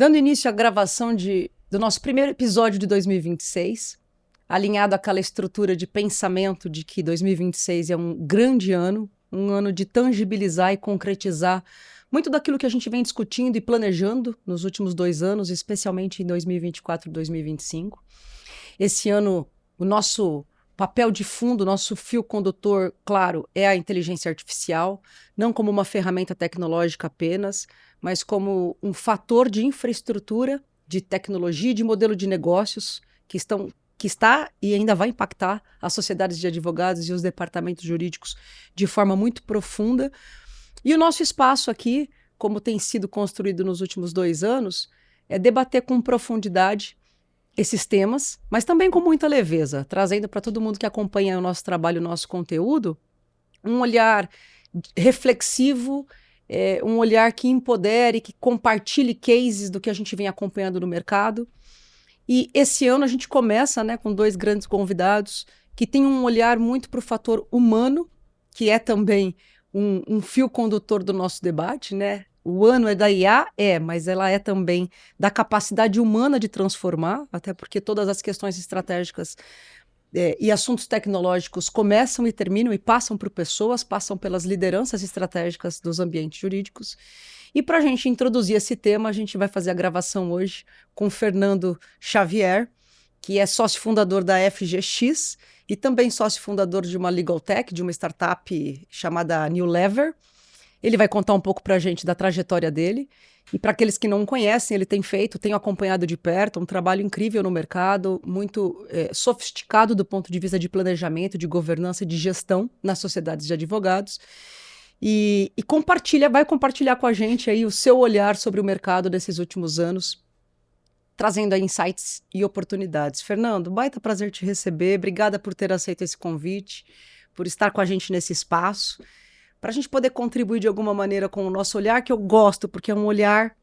Dando início à gravação do nosso primeiro episódio de 2026, alinhado àquela estrutura de pensamento de que 2026 é um grande ano, um ano de tangibilizar e concretizar muito daquilo que a gente vem discutindo e planejando nos últimos 2 anos, especialmente em 2024 e 2025. Esse ano, o nosso papel de fundo, o nosso fio condutor, claro, é a inteligência artificial, não como uma ferramenta tecnológica apenas, mas como um fator de infraestrutura, de tecnologia e de modelo de negócios que está e ainda vai impactar as sociedades de advogados e os departamentos jurídicos de forma muito profunda. E o nosso espaço aqui, como tem sido construído nos últimos 2 anos, é debater com profundidade esses temas, mas também com muita leveza, trazendo para todo mundo que acompanha o nosso trabalho, o nosso conteúdo, um olhar reflexivo, um olhar que empodere, que compartilhe cases do que a gente vem acompanhando no mercado. E esse ano a gente começa, né, com 2 grandes convidados que têm um olhar muito para o fator humano, que é também um fio condutor do nosso debate, né? O ano é da IA, mas ela é também da capacidade humana de transformar, até porque todas as questões estratégicas e assuntos tecnológicos começam e terminam e passam por pessoas, passam pelas lideranças estratégicas dos ambientes jurídicos. E para a gente introduzir esse tema, a gente vai fazer a gravação hoje com Fernando Xavier, que é sócio fundador da FGX e também sócio fundador de uma legal tech, de uma startup chamada New Lever. Ele vai contar um pouco para a gente da trajetória dele. E para aqueles que não conhecem, ele tem acompanhado de perto um trabalho incrível no mercado, muito sofisticado do ponto de vista de planejamento, de governança e de gestão nas sociedades de advogados. E vai compartilhar com a gente aí o seu olhar sobre o mercado desses últimos anos, trazendo aí insights e oportunidades. Fernando, baita prazer te receber. Obrigada por ter aceito esse convite, por estar com a gente nesse espaço, para a gente poder contribuir de alguma maneira com o nosso olhar, que eu gosto, porque é um olhar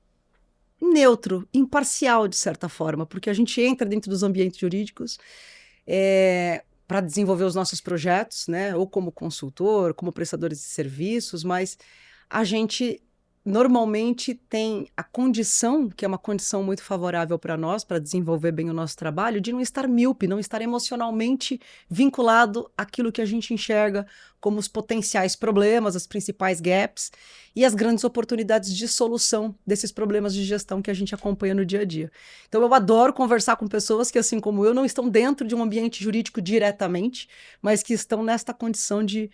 neutro, imparcial, de certa forma, porque a gente entra dentro dos ambientes jurídicos para desenvolver os nossos projetos, né? Ou como consultor, como prestadores de serviços, mas a gente normalmente tem a condição, que é uma condição muito favorável para nós, para desenvolver bem o nosso trabalho, de não estar míope, não estar emocionalmente vinculado àquilo que a gente enxerga como os potenciais problemas, as principais gaps e as grandes oportunidades de solução desses problemas de gestão que a gente acompanha no dia a dia. Então eu adoro conversar com pessoas que, assim como eu, não estão dentro de um ambiente jurídico diretamente, mas que estão nesta condição de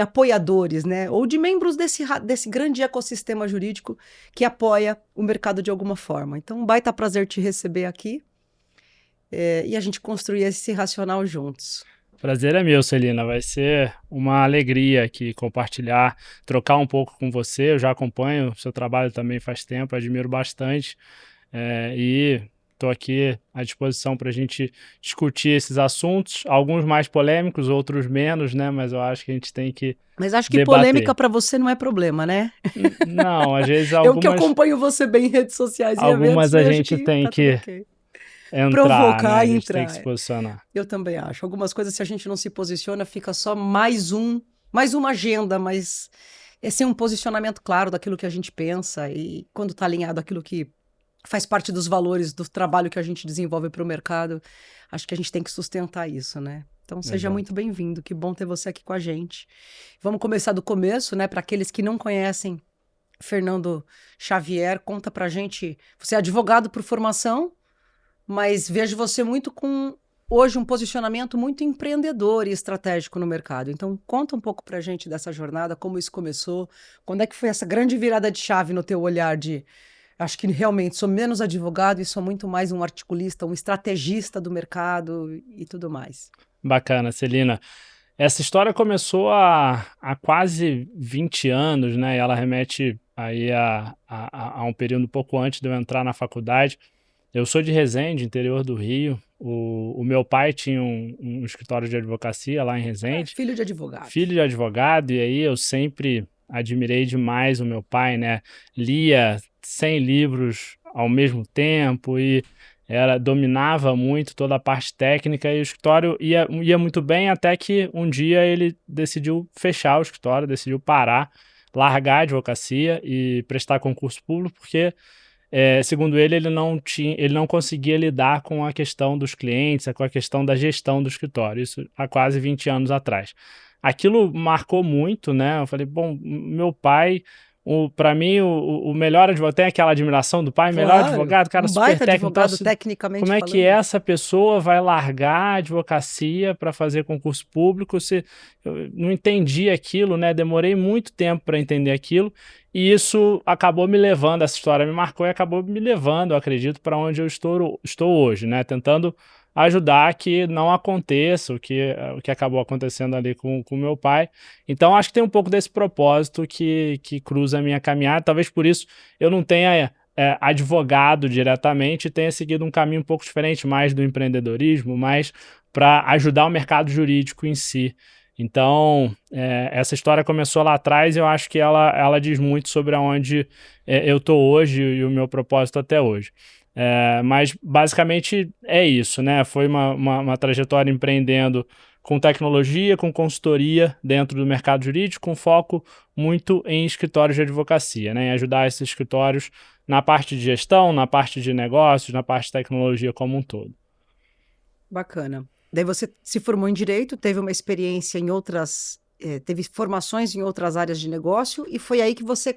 apoiadores, né? Ou de membros desse grande ecossistema jurídico que apoia o mercado de alguma forma. Então, um baita prazer te receber aqui e a gente construir esse racional juntos. Prazer é meu, Celina. Vai ser uma alegria aqui compartilhar, trocar um pouco com você. Eu já acompanho o seu trabalho também faz tempo, admiro bastante e estou aqui à disposição para a gente discutir esses assuntos, alguns mais polêmicos, outros menos, né? Mas eu acho que a gente tem que Mas acho que debater. Polêmica para você não é problema, né? Não, às vezes Eu que acompanho você bem em redes sociais e algumas eventos, a gente tem tá que okay. Entrar, provocar, né? A gente entrar. tem que se posicionar. Eu também acho. Algumas coisas, se a gente não se posiciona, fica só mais uma agenda, mas é sem um posicionamento claro daquilo que a gente pensa e quando está alinhado àquilo que faz parte dos valores do trabalho que a gente desenvolve para o mercado, acho que a gente tem que sustentar isso, né? Então seja Exato. muito bem-vindo, que bom ter você aqui com a gente. Vamos começar do começo, né? Para aqueles que não conhecem Fernando Xavier, conta pra gente, você é advogado por formação, mas vejo você muito com, hoje, um posicionamento muito empreendedor e estratégico no mercado. Então, conta um pouco pra gente dessa jornada, como isso começou, quando é que foi essa grande virada de chave no teu olhar de, acho que realmente sou menos advogado e sou muito mais um articulista, um estrategista do mercado e tudo mais. Bacana, Celina. Essa história começou há quase 20 anos, né? E ela remete aí a um período um pouco antes de eu entrar na faculdade. Eu sou de Resende, interior do Rio. O meu pai tinha um escritório de advocacia lá em Resende. Filho de advogado. Filho de advogado, e aí eu sempre admirei demais o meu pai, né? Lia 100 livros ao mesmo tempo e dominava muito toda a parte técnica, e o escritório ia muito bem, até que um dia ele decidiu fechar o escritório, decidiu parar, largar a advocacia e prestar concurso público, porque segundo ele não conseguia lidar com a questão dos clientes, com a questão da gestão do escritório, isso há quase 20 anos atrás. Aquilo marcou muito, né? Eu falei, bom, meu pai, para mim, o melhor advogado, tem aquela admiração do pai, melhor advogado, cara, super baita técnico. advogado, Então, tecnicamente como é falando. que essa pessoa vai largar a advocacia para fazer concurso público? Eu não entendi aquilo, né? Demorei muito tempo para entender aquilo, e isso acabou me levando, essa história me marcou e acabou me levando, eu acredito, para onde eu estou hoje, né? Tentando ajudar que não aconteça o que acabou acontecendo ali com meu pai. Então, acho que tem um pouco desse propósito que cruza a minha caminhada. Talvez por isso eu não tenha advogado diretamente, tenha seguido um caminho um pouco diferente, mais do empreendedorismo, mais para ajudar o mercado jurídico em si. Então, essa história começou lá atrás e eu acho que ela diz muito sobre aonde eu estou hoje e o meu propósito até hoje. Mas basicamente é isso, né? Foi uma trajetória empreendendo com tecnologia, com consultoria dentro do mercado jurídico, com foco muito em escritórios de advocacia, né? Em ajudar esses escritórios na parte de gestão, na parte de negócios, na parte de tecnologia como um todo. Bacana. Daí você se formou em Direito, teve uma experiência em outras, teve formações em outras áreas de negócio, e foi aí que você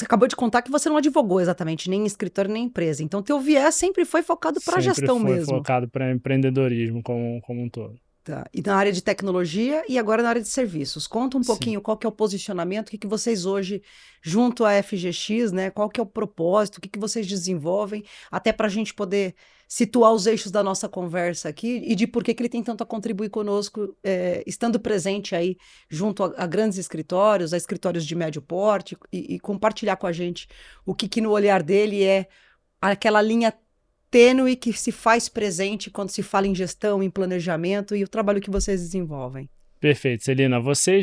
acabou de contar que você não advogou exatamente, nem em escritório, nem em empresa. Então, teu viés sempre foi focado para a gestão mesmo. Sempre foi focado para empreendedorismo como um todo. Tá. E na área de tecnologia e agora na área de serviços. Conta um pouquinho qual que é o posicionamento, o que vocês hoje, junto à FGX, né? Qual que é o propósito, o que vocês desenvolvem, até para a gente poder situar os eixos da nossa conversa aqui e de por que ele tem tanto a contribuir conosco, estando presente aí junto a grandes escritórios, a escritórios de médio porte, e compartilhar com a gente o que no olhar dele é aquela linha tênue que se faz presente quando se fala em gestão, em planejamento e o trabalho que vocês desenvolvem. Perfeito, Celina. Você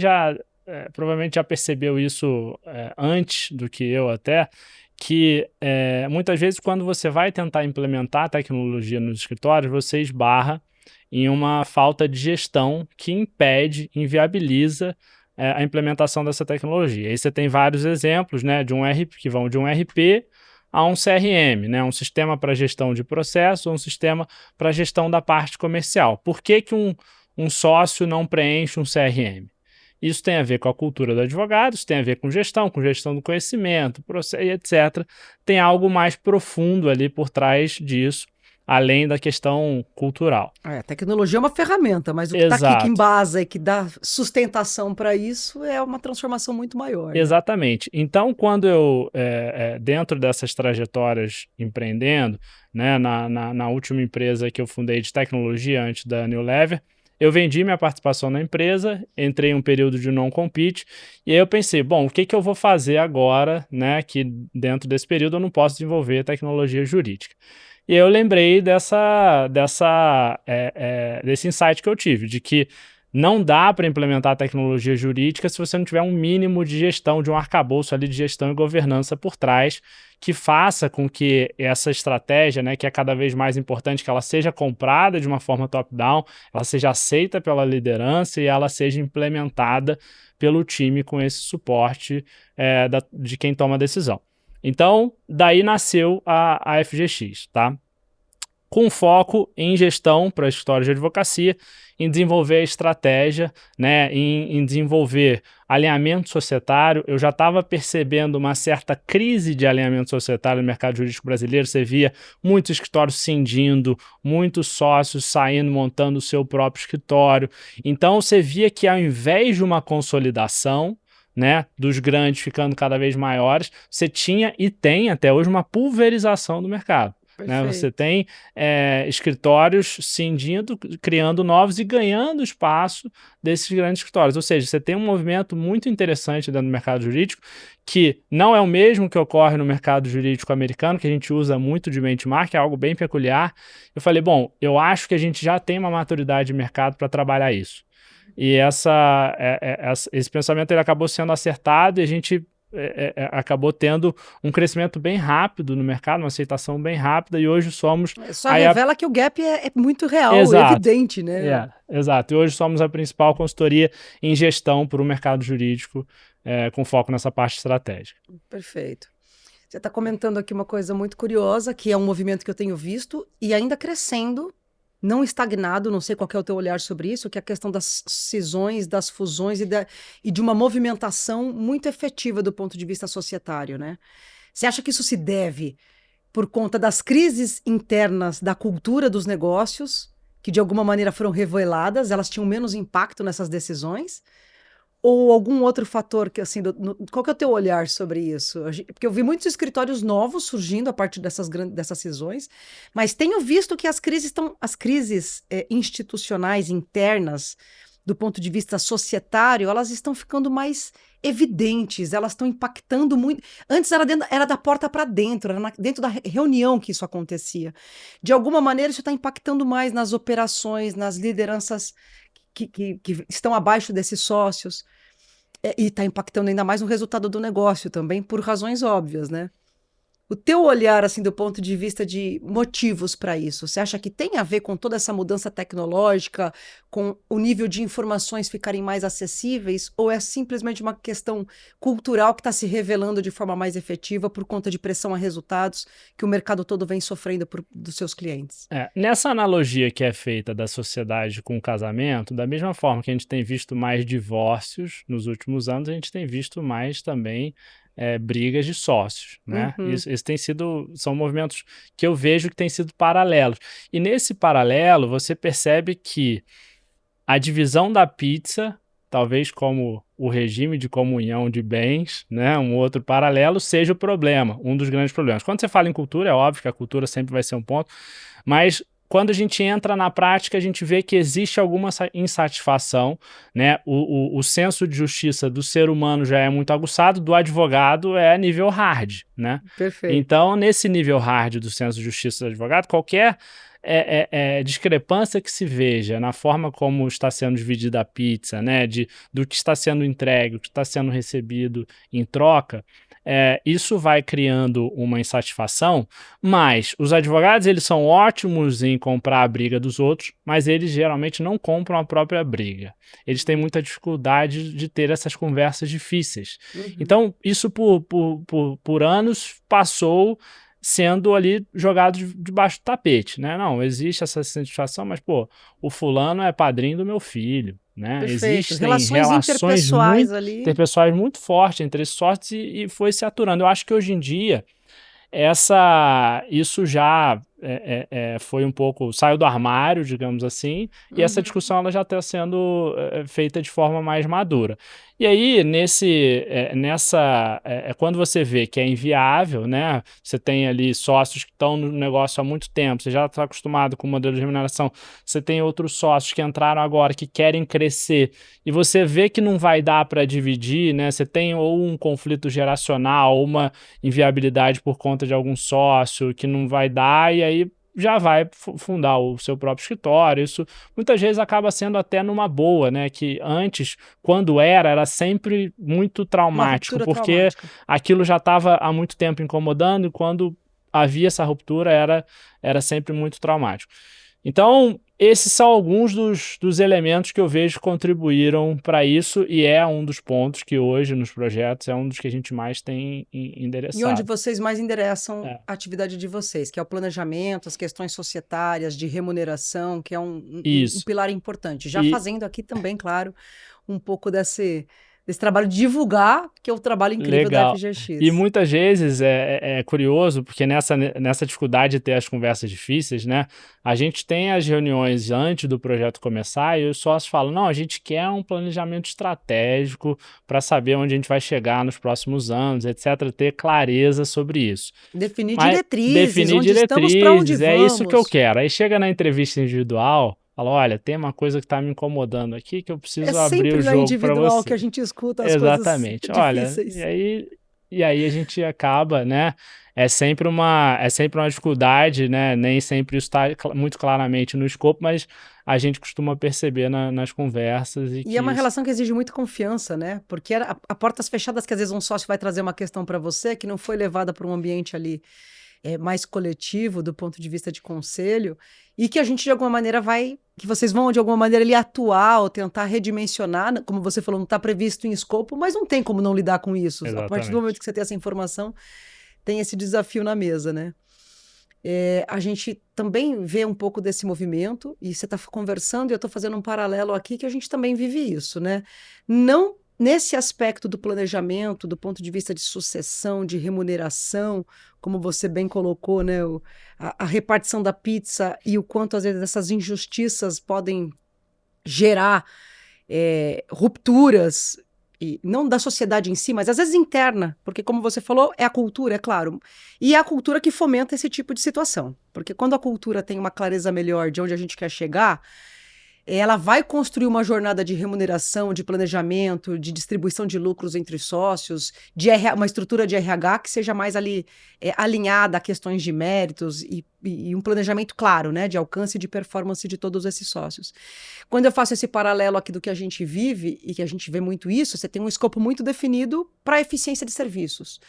provavelmente já percebeu isso antes do que eu até, que muitas vezes quando você vai tentar implementar a tecnologia nos escritórios, você esbarra em uma falta de gestão que impede, inviabiliza a implementação dessa tecnologia. Aí você tem vários exemplos, né, que vão de um RP a um CRM, né, um sistema para gestão de processo, um sistema para gestão da parte comercial. Por que um sócio não preenche um CRM? Isso tem a ver com a cultura do advogado, isso tem a ver com gestão do conhecimento, processo, etc. Tem algo mais profundo ali por trás disso, além da questão cultural. A tecnologia é uma ferramenta, mas o que está aqui que embasa e que dá sustentação para isso é uma transformação muito maior. Né? Exatamente. Então, quando eu, dentro dessas trajetórias empreendendo, né, na última empresa que eu fundei de tecnologia antes da New Lever, eu vendi minha participação na empresa, entrei em um período de non-compete, e aí eu pensei, bom, o que eu vou fazer agora, né, que dentro desse período eu não posso desenvolver tecnologia jurídica. E eu lembrei desse insight que eu tive, de que não dá para implementar tecnologia jurídica se você não tiver um mínimo de gestão, de um arcabouço ali de gestão e governança por trás, que faça com que essa estratégia, né, que é cada vez mais importante, que ela seja comprada de uma forma top-down, ela seja aceita pela liderança e ela seja implementada pelo time com esse suporte de quem toma a decisão. Então, daí nasceu a FGX, tá? Com foco em gestão para escritórios de advocacia, em desenvolver a estratégia, né, em desenvolver alinhamento societário. Eu já estava percebendo uma certa crise de alinhamento societário no mercado jurídico brasileiro. Você via muitos escritórios cindindo, muitos sócios saindo, montando o seu próprio escritório. Então, você via que ao invés de uma consolidação, né, dos grandes ficando cada vez maiores, você tinha e tem até hoje uma pulverização do mercado. Né? Você tem escritórios cindindo, criando novos e ganhando espaço desses grandes escritórios. Ou seja, você tem um movimento muito interessante dentro do mercado jurídico, que não é o mesmo que ocorre no mercado jurídico americano, que a gente usa muito de benchmark, é algo bem peculiar. Eu falei, bom, eu acho que a gente já tem uma maturidade de mercado para trabalhar isso. E esse pensamento ele acabou sendo acertado e a gente acabou tendo um crescimento bem rápido no mercado, uma aceitação bem rápida, e hoje somos... Só revela que o gap é muito real, evidente, né? Exato, e hoje somos a principal consultoria em gestão para o mercado jurídico, com foco nessa parte estratégica. Perfeito. Você está comentando aqui uma coisa muito curiosa, que é um movimento que eu tenho visto e ainda crescendo, não estagnado, não sei qual que é o teu olhar sobre isso, que é a questão das cisões, das fusões e de uma movimentação muito efetiva do ponto de vista societário, né? Você acha que isso se deve por conta das crises internas da cultura dos negócios, que de alguma maneira foram reveladas, elas tinham menos impacto nessas decisões? Ou algum outro fator que, assim, qual que é o teu olhar sobre isso? Porque eu vi muitos escritórios novos surgindo a partir dessas cisões, mas tenho visto que as crises institucionais internas, do ponto de vista societário, elas estão ficando mais evidentes, elas estão impactando muito. Antes era da porta para dentro, era dentro da reunião que isso acontecia. De alguma maneira, isso está impactando mais nas operações, nas lideranças que estão abaixo desses sócios, e está impactando ainda mais no resultado do negócio também, por razões óbvias, né? O teu olhar, assim, do ponto de vista de motivos para isso, você acha que tem a ver com toda essa mudança tecnológica, com o nível de informações ficarem mais acessíveis, ou é simplesmente uma questão cultural que está se revelando de forma mais efetiva por conta de pressão a resultados que o mercado todo vem sofrendo dos seus clientes? Nessa analogia que é feita da sociedade com o casamento, da mesma forma que a gente tem visto mais divórcios nos últimos anos, a gente tem visto mais também brigas de sócios, né? São movimentos que eu vejo que têm sido paralelos. E nesse paralelo, você percebe que a divisão da pizza, talvez como o regime de comunhão de bens, né? Um outro paralelo, seja o problema, um dos grandes problemas. Quando você fala em cultura, é óbvio que a cultura sempre vai ser um ponto, mas quando a gente entra na prática, a gente vê que existe alguma insatisfação, né? O senso de justiça do ser humano já é muito aguçado, do advogado é nível hard, né? Perfeito. Então, nesse nível hard do senso de justiça do advogado, qualquer discrepância que se veja na forma como está sendo dividida a pizza, né? Do que está sendo entregue, o que está sendo recebido em troca, isso vai criando uma insatisfação, mas os advogados eles são ótimos em comprar a briga dos outros, mas eles geralmente não compram a própria briga. Eles têm muita dificuldade de ter essas conversas difíceis. Então, isso por anos passou sendo ali jogado debaixo do tapete, né? Não, existe essa situação, mas, o fulano é padrinho do meu filho, né? Perfeito. Existem relações interpessoais muito fortes entre esses sócios e foi se aturando. Eu acho que hoje em dia isso já foi um pouco, saiu do armário, digamos assim, e essa discussão ela já está sendo feita de forma mais madura. E aí, quando você vê que é inviável, né? Você tem ali sócios que estão no negócio há muito tempo, você já está acostumado com o modelo de remuneração, você tem outros sócios que entraram agora, que querem crescer, e você vê que não vai dar para dividir, né? Você tem ou um conflito geracional, ou uma inviabilidade por conta de algum sócio que não vai dar, e aí já vai fundar o seu próprio escritório. Isso muitas vezes acaba sendo até numa boa, né? Que antes, quando era sempre muito traumático, porque aquilo já estava há muito tempo incomodando, e quando havia essa ruptura era sempre muito traumático. Então, esses são alguns dos elementos que eu vejo que contribuíram para isso, e é um dos pontos que hoje nos projetos é um dos que a gente mais tem endereçado. E onde vocês mais endereçam a atividade de vocês, que é o planejamento, as questões societárias, de remuneração, que é um pilar importante. Já fazendo aqui também, claro, um pouco desse trabalho de divulgar, que é o trabalho incrível da FGX. E muitas vezes é curioso, porque nessa dificuldade de ter as conversas difíceis, né, a gente tem as reuniões antes do projeto começar e os sócios falam, não, a gente quer um planejamento estratégico para saber onde a gente vai chegar nos próximos anos, etc., ter clareza sobre isso. Definir diretrizes, estamos, para onde vamos. É isso que eu quero. Aí chega na entrevista individual, fala, olha, tem uma coisa que está me incomodando aqui que eu preciso abrir o jogo para você. É sempre na individual que a gente escuta as Exatamente. coisas difíceis. Olha, e aí a gente acaba, né? É sempre uma dificuldade, né? Nem sempre isso está muito claramente no escopo, mas a gente costuma perceber nas conversas. E é uma relação que exige muita confiança, né? Porque a portas fechadas que às vezes um sócio vai trazer uma questão para você que não foi levada para um ambiente ali mais coletivo do ponto de vista de conselho, e que a gente de alguma maneira que vocês vão de alguma maneira ali atuar ou tentar redimensionar, como você falou, não está previsto em escopo, mas não tem como não lidar com isso. Exatamente. A partir do momento que você tem essa informação, tem esse desafio na mesa, né? A gente também vê um pouco desse movimento, e você está conversando e eu estou fazendo um paralelo aqui que a gente também vive isso, né? Não nesse aspecto do planejamento, do ponto de vista de sucessão, de remuneração, como você bem colocou, né? A repartição da pizza e o quanto, às vezes, essas injustiças podem gerar rupturas, e não da sociedade em si, mas às vezes interna, porque como você falou, é a cultura, é claro, e é a cultura que fomenta esse tipo de situação, porque quando a cultura tem uma clareza melhor de onde a gente quer chegar, ela vai construir uma jornada de remuneração, de planejamento, de distribuição de lucros entre sócios, uma estrutura de RH que seja mais ali alinhada a questões de méritos e um planejamento claro, né, de alcance e de performance de todos esses sócios. Quando eu faço esse paralelo aqui do que a gente vive e que a gente vê muito isso, você tem um escopo muito definido para a eficiência de serviços.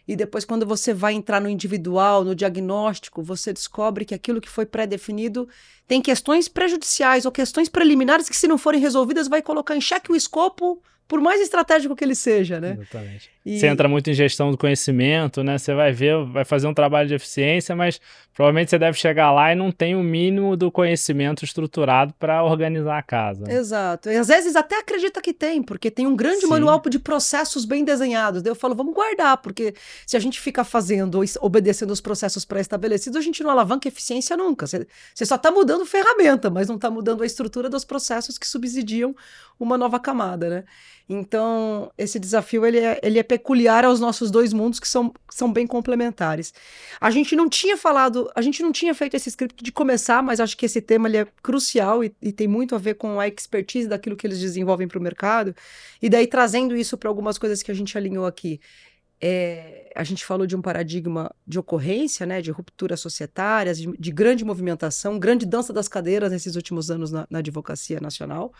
E depois, quando você vai entrar no individual, no diagnóstico, você descobre que aquilo que foi pré-definido tem questões prejudiciais ou questões preliminares que, se não forem resolvidas, vai colocar em xeque o escopo, por mais estratégico que ele seja, né? Exatamente. Você entra muito em gestão do conhecimento, né? Você vai ver, vai fazer um trabalho de eficiência, mas provavelmente você deve chegar lá e não tem o mínimo do conhecimento estruturado para organizar a casa. Exato. E às vezes até acredita que tem, porque tem um grande manual de processos bem desenhados. Daí eu falo, vamos guardar, porque se a gente fica fazendo, obedecendo os processos pré-estabelecidos, a gente não alavanca eficiência nunca. Você só está mudando ferramenta, mas não está mudando a estrutura dos processos que subsidiam uma nova camada, né? Então, esse desafio ele é peculiar aos nossos dois mundos, que são bem complementares. A gente não tinha feito esse script de começar, mas acho que esse tema ele é crucial e tem muito a ver com a expertise daquilo que eles desenvolvem para o mercado. E daí, trazendo isso para algumas coisas que a gente alinhou aqui. A gente falou de um paradigma de ocorrência, né, de rupturas societárias, de grande movimentação, grande dança das cadeiras nesses últimos anos na advocacia nacional.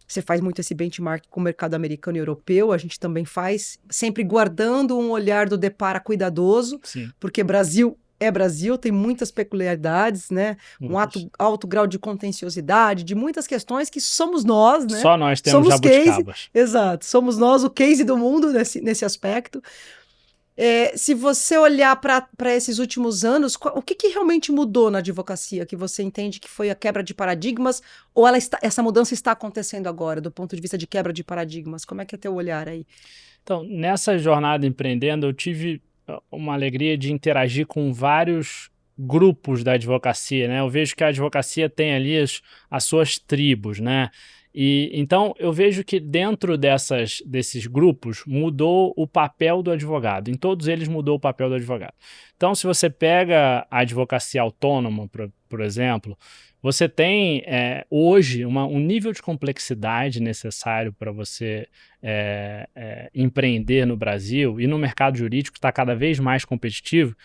Você faz muito esse benchmark com o mercado americano e europeu, a gente também faz, sempre guardando um olhar do depara cuidadoso, Sim. Porque Brasil é Brasil, tem muitas peculiaridades, né? Um alto grau de contenciosidade, de muitas questões que somos nós, né? Só nós temos jabuticabas. Exato, somos nós o case do mundo nesse aspecto. Se você olhar para esses últimos anos, o que realmente mudou na advocacia, que você entende que foi a quebra de paradigmas, ou essa mudança está acontecendo agora, do ponto de vista de quebra de paradigmas? Como é que é teu olhar aí? Então, nessa jornada empreendendo, eu tive uma alegria de interagir com vários grupos da advocacia, né? Eu vejo que a advocacia tem ali as suas tribos, né? E então eu vejo que dentro desses grupos mudou o papel do advogado. Em todos eles mudou o papel do advogado. Então, se você pega a advocacia autônoma, por exemplo, você tem hoje um nível de complexidade necessário para você empreender no Brasil e no mercado jurídico está cada vez mais competitivo,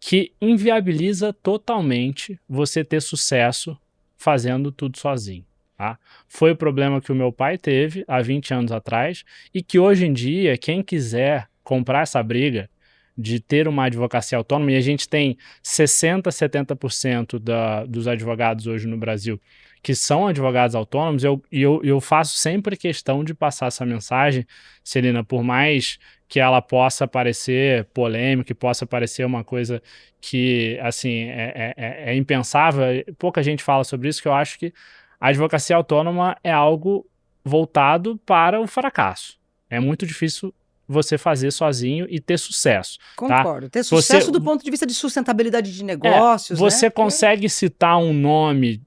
que inviabiliza totalmente você ter sucesso fazendo tudo sozinho. Tá? Foi o problema que o meu pai teve há 20 anos atrás e que hoje em dia, quem quiser comprar essa briga de ter uma advocacia autônoma, e a gente tem 60%, 70% dos advogados hoje no Brasil que são advogados autônomos, eu faço sempre questão de passar essa mensagem, Celina, por mais que ela possa parecer polêmica, possa parecer uma coisa que, assim, é impensável, pouca gente fala sobre isso, que eu acho que a advocacia autônoma é algo voltado para o fracasso. É muito difícil você fazer sozinho e ter sucesso. Concordo. Tá? Ter sucesso do ponto de vista de sustentabilidade de negócios. Você né? consegue citar um nome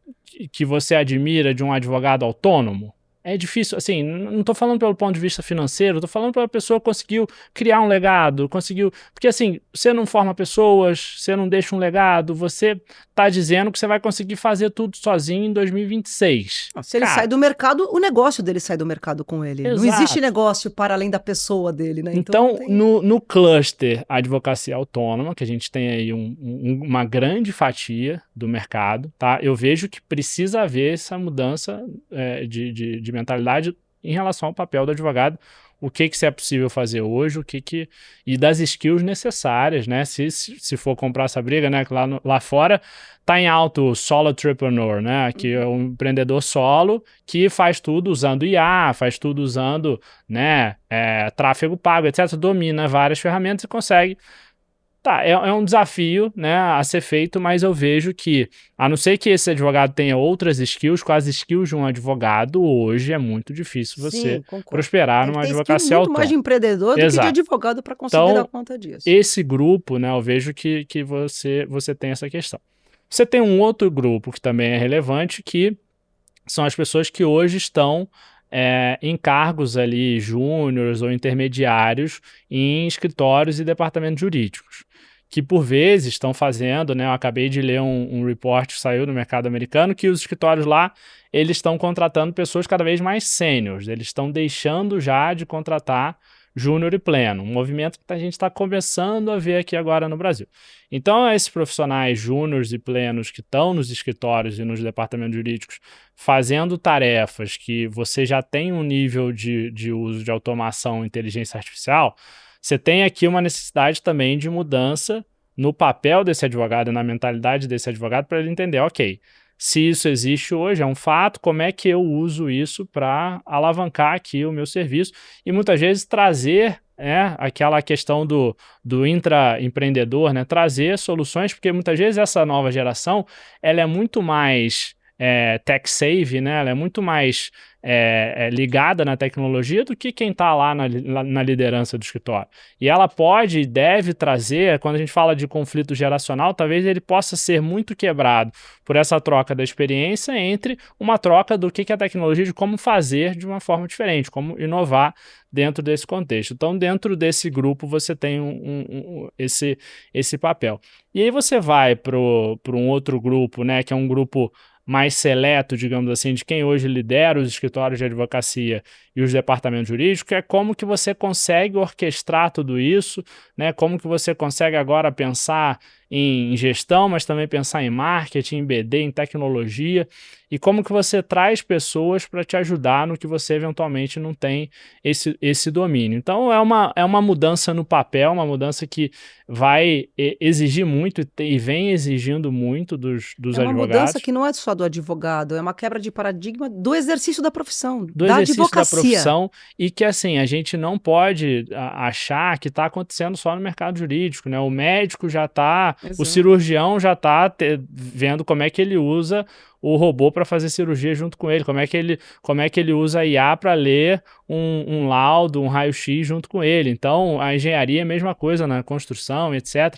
que você admira de um advogado autônomo? É difícil, assim, não estou falando pelo ponto de vista financeiro, estou falando pela pessoa que conseguiu criar um legado, porque assim, você não forma pessoas, você não deixa um legado, você está dizendo que você vai conseguir fazer tudo sozinho em 2026. Se ele sai do mercado, o negócio dele sai do mercado com ele. Exato. Não existe negócio para além da pessoa dele, né? Então no cluster advocacia autônoma, que a gente tem aí uma grande fatia do mercado, tá? Eu vejo que precisa haver essa mudança de mentalidade em relação ao papel do advogado, o que é possível fazer hoje, e das skills necessárias, né? Se for comprar essa briga, né? Lá fora tá em alto o solopreneur, né? Que é um empreendedor solo que faz tudo usando IA, faz tudo usando, né? Tráfego pago, etc. Domina várias ferramentas e consegue Tá, é um desafio, né, a ser feito, mas eu vejo que, a não ser que esse advogado tenha outras skills, com as skills de um advogado, hoje é muito difícil você Sim, concordo. prosperar Tem que numa ter skill advocacia muito mais de autônoma. empreendedor do que de Exato. advogado para conseguir dar Então, conta disso. esse grupo, né, eu vejo que você tem essa questão. Você tem um outro grupo que também é relevante, que são as pessoas que hoje estão em cargos ali júniores ou intermediários em escritórios e departamentos jurídicos, que por vezes estão fazendo, né, eu acabei de ler um report que saiu no mercado americano, que os escritórios lá, eles estão contratando pessoas cada vez mais sêniores, eles estão deixando já de contratar júnior e pleno, um movimento que a gente está começando a ver aqui agora no Brasil. Então, esses profissionais júniores e plenos que estão nos escritórios e nos departamentos jurídicos fazendo tarefas que você já tem um nível de uso de automação e inteligência artificial, você tem aqui uma necessidade também de mudança no papel desse advogado e na mentalidade desse advogado para ele entender, ok, se isso existe hoje, é um fato, como é que eu uso isso para alavancar aqui o meu serviço e muitas vezes trazer aquela questão do intraempreendedor, né? Trazer soluções, porque muitas vezes essa nova geração ela é muito mais tech-savvy, né? Ela é muito mais ligada na tecnologia do que quem está lá na liderança do escritório. E ela pode e deve trazer, quando a gente fala de conflito geracional, talvez ele possa ser muito quebrado por essa troca da experiência entre uma troca do que é a tecnologia, de como fazer de uma forma diferente, como inovar dentro desse contexto. Então, dentro desse grupo, você tem esse papel. E aí você vai para um outro grupo, né, que é um grupo mais seleto, digamos assim, de quem hoje lidera os escritórios de advocacia e os departamentos jurídicos, é como que você consegue orquestrar tudo isso, né? Como que você consegue agora pensar em gestão, mas também pensar em marketing, em BD, em tecnologia, e como que você traz pessoas para te ajudar no que você eventualmente não tem esse domínio. Então é uma mudança no papel, uma mudança que vai exigir muito e vem exigindo muito dos É uma advogados. mudança que não é só do advogado, é uma quebra de paradigma do exercício da profissão, Do da exercício da advocacia. profissão, e que assim, a gente não pode achar que está acontecendo só no mercado jurídico, né? O médico já está, o cirurgião já está vendo como é que ele usa o robô para fazer cirurgia junto com ele, como é que ele usa a IA para ler um laudo, um raio-x junto com ele. Então, a engenharia é a mesma coisa na construção, etc.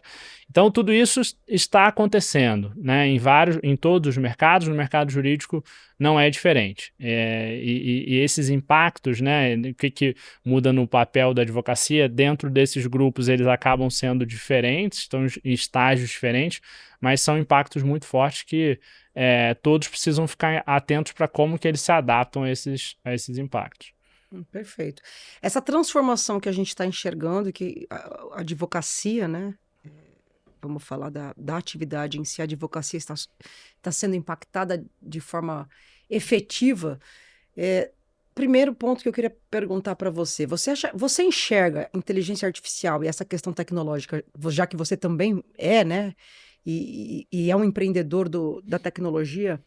Então, tudo isso está acontecendo, né, em todos os mercados, no mercado jurídico não é diferente. E esses impactos, né, o que muda no papel da advocacia, dentro desses grupos eles acabam sendo diferentes, estão em estágios diferentes, mas são impactos muito fortes que todos precisam ficar atentos para como que eles se adaptam a esses impactos. Perfeito. Essa transformação que a gente está enxergando, que a advocacia, né? Vamos falar da atividade em si, a advocacia está sendo impactada de forma efetiva. Primeiro ponto que eu queria perguntar para você, você enxerga inteligência artificial e essa questão tecnológica, já que você também né? E é um empreendedor da tecnologia,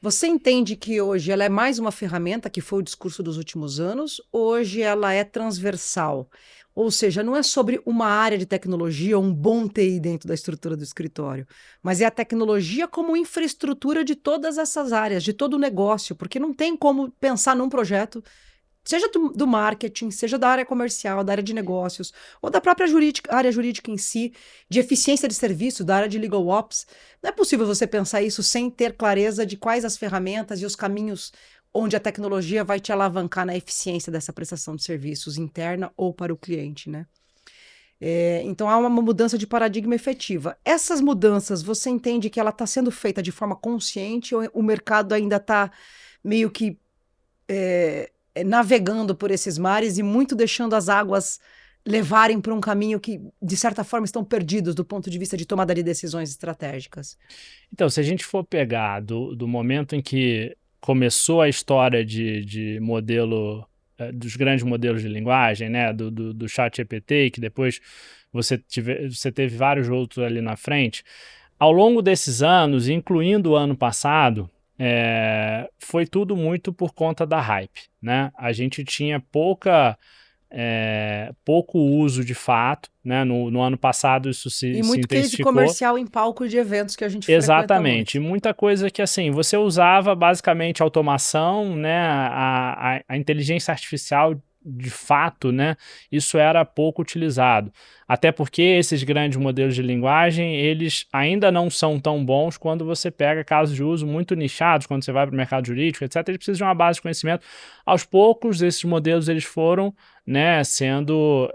você entende que hoje ela é mais uma ferramenta, que foi o discurso dos últimos anos, hoje ela é transversal? Ou seja, não é sobre uma área de tecnologia ou um bom TI dentro da estrutura do escritório, mas é a tecnologia como infraestrutura de todas essas áreas, de todo o negócio, porque não tem como pensar num projeto, seja do marketing, seja da área comercial, da área de negócios, ou da própria área jurídica em si, de eficiência de serviço, da área de legal ops. Não é possível você pensar isso sem ter clareza de quais as ferramentas e os caminhos onde a tecnologia vai te alavancar na eficiência dessa prestação de serviços interna ou para o cliente, né? Então, há uma mudança de paradigma efetiva. Essas mudanças, você entende que ela está sendo feita de forma consciente ou o mercado ainda está meio que navegando por esses mares e muito deixando as águas levarem para um caminho que, de certa forma, estão perdidos do ponto de vista de tomada de decisões estratégicas? Então, se a gente for pegar do momento em que começou a história de modelo, dos grandes modelos de linguagem, né, do ChatGPT, que depois você teve vários outros ali na frente, ao longo desses anos, incluindo o ano passado, foi tudo muito por conta da hype, né? A gente tinha pouca pouco uso de fato, né? No ano passado isso se muito case intensificou. comercial em palco de eventos que a gente Exatamente, frequenta e muita coisa que assim, você usava basicamente automação, né? A inteligência artificial de fato, né? Isso era pouco utilizado. Até porque esses grandes modelos de linguagem, eles ainda não são tão bons quando você pega casos de uso muito nichados, quando você vai para o mercado jurídico, etc. Eles precisam de uma base de conhecimento. Aos poucos, esses modelos eles foram, né, sendo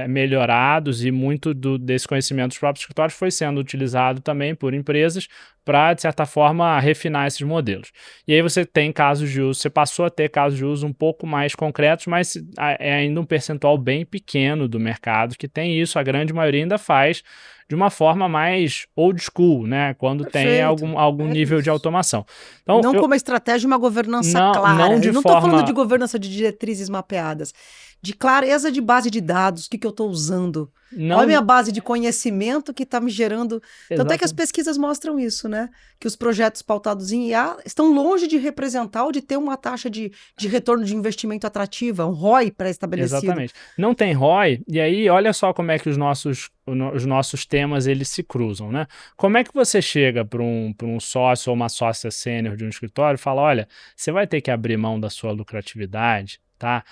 melhorados, e muito desse conhecimento dos próprios escritórios foi sendo utilizado também por empresas para, de certa forma, refinar esses modelos. E aí você tem casos de uso, você passou a ter casos de uso um pouco mais concretos, mas é ainda um percentual bem pequeno do mercado que tem isso. A grande maioria ainda faz de uma forma mais old school, né? Quando tem algum nível de automação. Então, não como uma estratégia, uma governança clara. Não de eu não forma... estou falando de governança de diretrizes mapeadas, de clareza de base de dados, o que eu estou usando. Qual é a minha base de conhecimento que está me gerando... Tanto é que as pesquisas mostram isso, né? Que os projetos pautados em IA estão longe de representar ou de ter uma taxa de retorno de investimento atrativa, um ROI pré-estabelecido. Exatamente. Não tem ROI, e aí olha só como é que os nossos temas eles se cruzam, né? Como é que você chega para um sócio ou uma sócia sênior de um escritório e fala, olha, você vai ter que abrir mão da sua lucratividade, tá?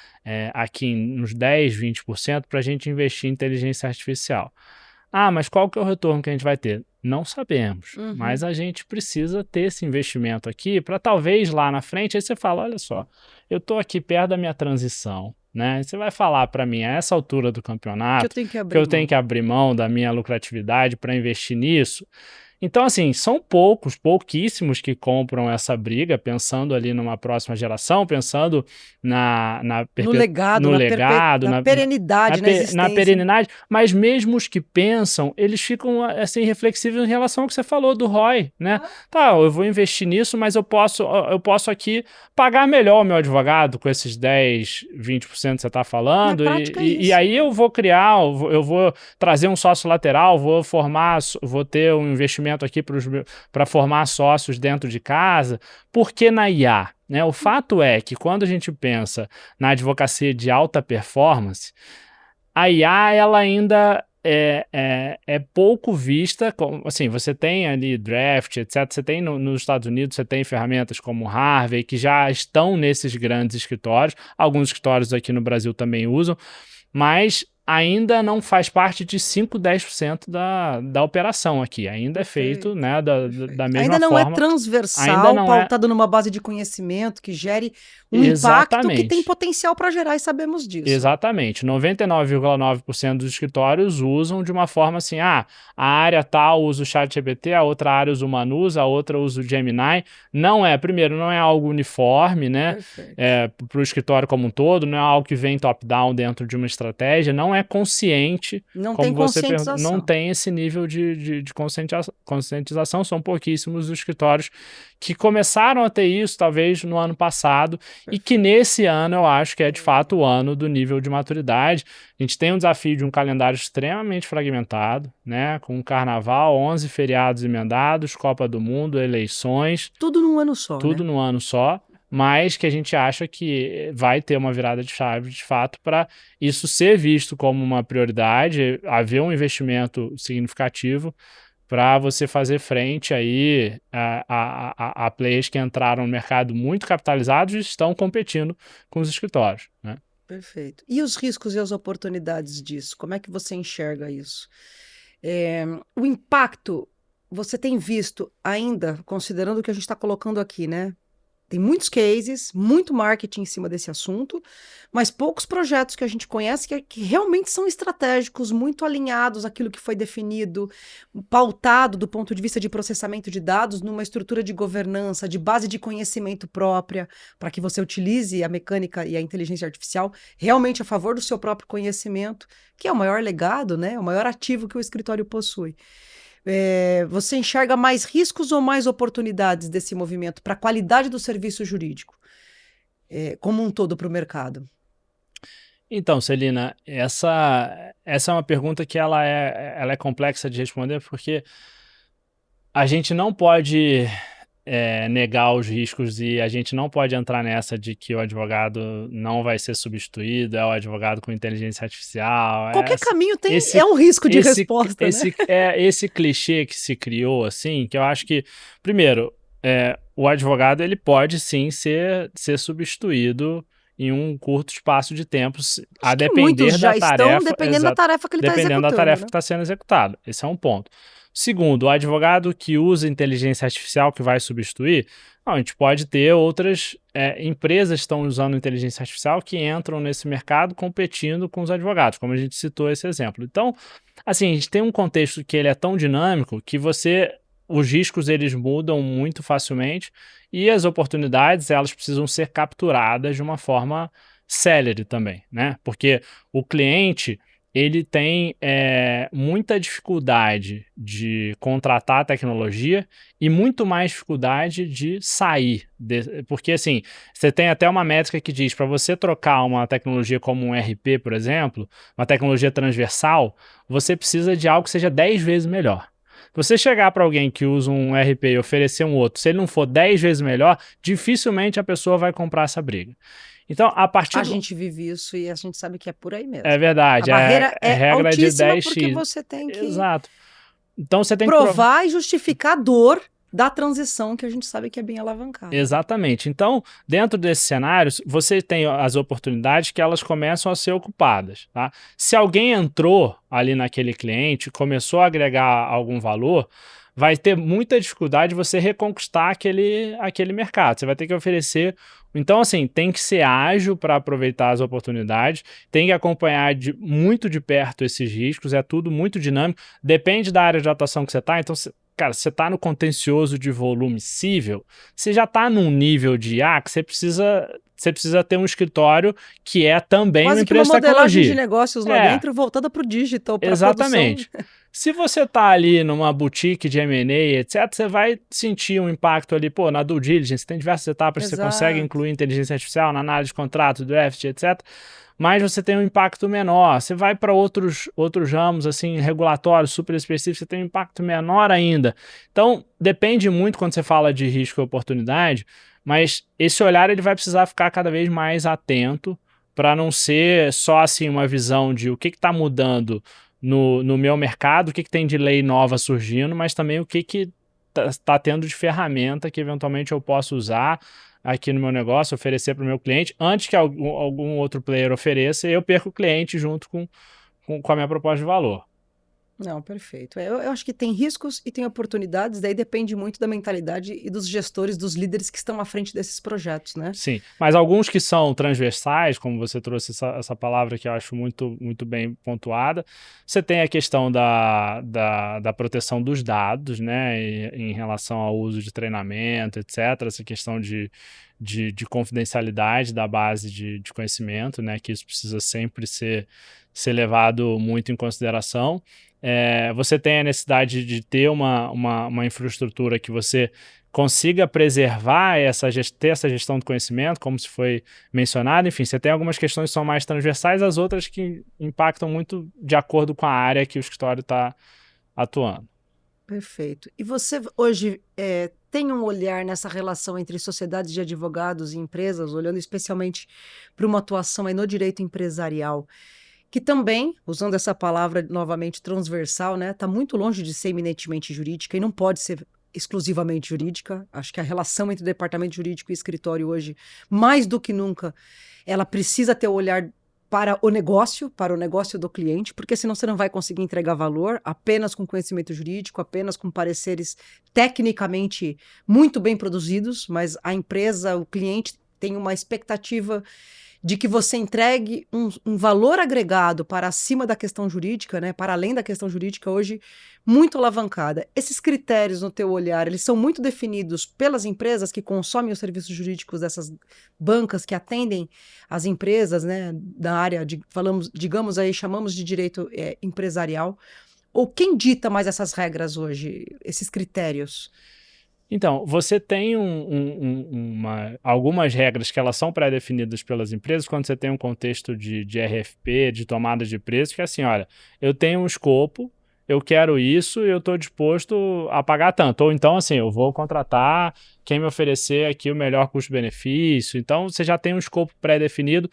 Aqui nos 10, 20% para a gente investir em inteligência artificial. Ah, mas qual que é o retorno que a gente vai ter? Não sabemos, mas a gente precisa ter esse investimento aqui para talvez lá na frente, aí você fala, olha só, eu estou aqui perto da minha transição, né? Você vai falar para mim a essa altura do campeonato que eu tenho que abrir mão da minha lucratividade para investir nisso. Então, assim, são pouquíssimos que compram essa briga, pensando ali numa próxima geração, pensando no legado, na perenidade, na existência. Na perenidade, mas mesmo os que pensam, eles ficam assim, reflexivos em relação ao que você falou do ROI, né? Tá, eu vou investir nisso, mas eu posso aqui pagar melhor o meu advogado com esses 10, 20% que você está falando, e aí eu vou eu vou trazer um sócio lateral, vou ter um investimento aqui para formar sócios dentro de casa. Por que na IA? Né? O fato é que quando a gente pensa na advocacia de alta performance, a IA ela ainda é pouco vista. Assim, você tem ali draft, etc. Você tem nos Estados Unidos, você tem ferramentas como Harvey que já estão nesses grandes escritórios. Alguns escritórios aqui no Brasil também usam, mas ainda não faz parte de 5, 10% da operação aqui. Ainda é feito, né, da mesma ainda não forma. É transversal, pautado numa base de conhecimento que gere um impacto que tem potencial para gerar, e sabemos disso. Exatamente. 99,9% dos escritórios usam de uma forma assim, a área tal usa o ChatGPT, a outra área usa o Manus, a outra usa o Gemini. Primeiro, não é algo uniforme, né, para o escritório como um todo, não é algo que vem top-down dentro de uma estratégia, não é consciente, não como tem conscientização. Não tem esse nível de conscientização. São pouquíssimos os escritórios que começaram a ter isso, talvez, no ano passado, e que nesse ano eu acho que é de fato o ano do nível de maturidade. A gente tem um desafio de um calendário extremamente fragmentado, né, com um carnaval, 11 feriados emendados, Copa do Mundo, eleições. Tudo num ano só, Tudo num ano só. Mas que a gente acha que vai ter uma virada de chave, de fato, para isso ser visto como uma prioridade, haver um investimento significativo para você fazer frente aí a players que entraram no mercado muito capitalizados e estão competindo com os escritórios, né? Perfeito. E os riscos e as oportunidades disso? Como é que você enxerga isso? O impacto, você tem visto ainda, considerando o que a gente está colocando aqui, né? Tem muitos cases, muito marketing em cima desse assunto, mas poucos projetos que a gente conhece que realmente são estratégicos, muito alinhados àquilo que foi definido, pautado do ponto de vista de processamento de dados numa estrutura de governança, de base de conhecimento própria, para que você utilize a mecânica e a inteligência artificial realmente a favor do seu próprio conhecimento, que é o maior legado, né? O maior ativo que o escritório possui. Você enxerga mais riscos ou mais oportunidades desse movimento para a qualidade do serviço jurídico, como um todo para o mercado? Então, Celina, essa é uma pergunta que ela é complexa de responder, porque a gente não pode negar os riscos e a gente não pode entrar nessa de que o advogado não vai ser substituído, é o advogado com inteligência artificial. Qualquer caminho é um risco de resposta, né? Esse clichê que se criou, assim, que eu acho que, primeiro, o advogado ele pode sim ser substituído em um curto espaço de tempo, a depender da tarefa. Dependendo da tarefa que ele está executando. Dependendo da tarefa que está sendo executada. Esse é um ponto. Segundo, o advogado que usa inteligência artificial que vai substituir, a gente pode ter outras empresas que estão usando inteligência artificial que entram nesse mercado competindo com os advogados, como a gente citou esse exemplo. Então, assim, a gente tem um contexto que ele é tão dinâmico que os riscos eles mudam muito facilmente e as oportunidades elas precisam ser capturadas de uma forma célere também, né? Porque o cliente ele tem muita dificuldade de contratar a tecnologia e muito mais dificuldade de sair. Porque, assim, você tem até uma métrica que diz, para você trocar uma tecnologia como um RP, por exemplo, uma tecnologia transversal, você precisa de algo que seja 10 vezes melhor. Você chegar para alguém que usa um RP e oferecer um outro, se ele não for 10 vezes melhor, dificilmente a pessoa vai comprar essa briga. Então, a gente vive isso e a gente sabe que é por aí mesmo. É verdade. A barreira é regra altíssima de 10x. porque você tem que Exato. Então, você tem provar e justificar a dor da transição que a gente sabe que é bem alavancada. Exatamente. Então, dentro desses cenários, você tem as oportunidades que elas começam a ser ocupadas. Tá? Se alguém entrou ali naquele cliente, começou a agregar algum valor, vai ter muita dificuldade de você reconquistar aquele mercado. Você vai ter que oferecer. Então, assim, tem que ser ágil para aproveitar as oportunidades, tem que acompanhar muito de perto esses riscos, é tudo muito dinâmico, depende da área de atuação que você está. Então, cara, você está no contencioso de volume civil, você já está num nível de IA que você precisa ter um escritório que é também uma empresa de tecnologia. Quase que uma modelagem de negócios lá dentro voltada para o digital, para a exatamente. Se você está ali numa boutique de M&A, etc., você vai sentir um impacto ali, na due diligence, tem diversas etapas que você consegue incluir inteligência artificial na análise de contrato, draft, etc., mas você tem um impacto menor. Você vai para outros ramos, assim, regulatórios, super específicos, você tem um impacto menor ainda. Então, depende muito quando você fala de risco e oportunidade, mas esse olhar ele vai precisar ficar cada vez mais atento para não ser só assim uma visão de o que está mudando no meu mercado, o que tem de lei nova surgindo, mas também o que está tendo de ferramenta que eventualmente eu posso usar aqui no meu negócio, oferecer para o meu cliente, antes que algum outro player ofereça, eu perco o cliente junto com a minha proposta de valor. Não, perfeito. Eu acho que tem riscos e tem oportunidades, daí depende muito da mentalidade e dos gestores, dos líderes que estão à frente desses projetos, né? Sim, mas alguns que são transversais, como você trouxe essa palavra que eu acho muito, muito bem pontuada, você tem a questão da proteção dos dados, né, em relação ao uso de treinamento, etc., essa questão de confidencialidade da base de conhecimento, né, que isso precisa sempre ser levado muito em consideração. Você tem a necessidade de ter uma infraestrutura que você consiga preservar ter essa gestão do conhecimento, como se foi mencionado. Enfim, você tem algumas questões que são mais transversais, as outras que impactam muito de acordo com a área que o escritório está atuando. Perfeito. E você hoje tem um olhar nessa relação entre sociedades de advogados e empresas, olhando especialmente para uma atuação aí no direito empresarial, que também, usando essa palavra novamente transversal, né, está muito longe de ser eminentemente jurídica e não pode ser exclusivamente jurídica. Acho que a relação entre departamento jurídico e escritório hoje, mais do que nunca, ela precisa ter o olhar para o negócio do cliente, porque senão você não vai conseguir entregar valor apenas com conhecimento jurídico, apenas com pareceres tecnicamente muito bem produzidos, mas a empresa, o cliente tem uma expectativa de que você entregue um valor agregado para acima da questão jurídica, né, para além da questão jurídica hoje, muito alavancada. Esses critérios no teu olhar, eles são muito definidos pelas empresas que consomem os serviços jurídicos dessas bancas que atendem as empresas, né, da área, digamos aí, chamamos de direito empresarial, ou quem dita mais essas regras hoje, esses critérios? Então, você tem algumas regras que elas são pré-definidas pelas empresas quando você tem um contexto de RFP, de tomada de preço, que é assim, olha, eu tenho um escopo, eu quero isso e eu estou disposto a pagar tanto. Ou então, assim, eu vou contratar quem me oferecer aqui o melhor custo-benefício. Então, você já tem um escopo pré-definido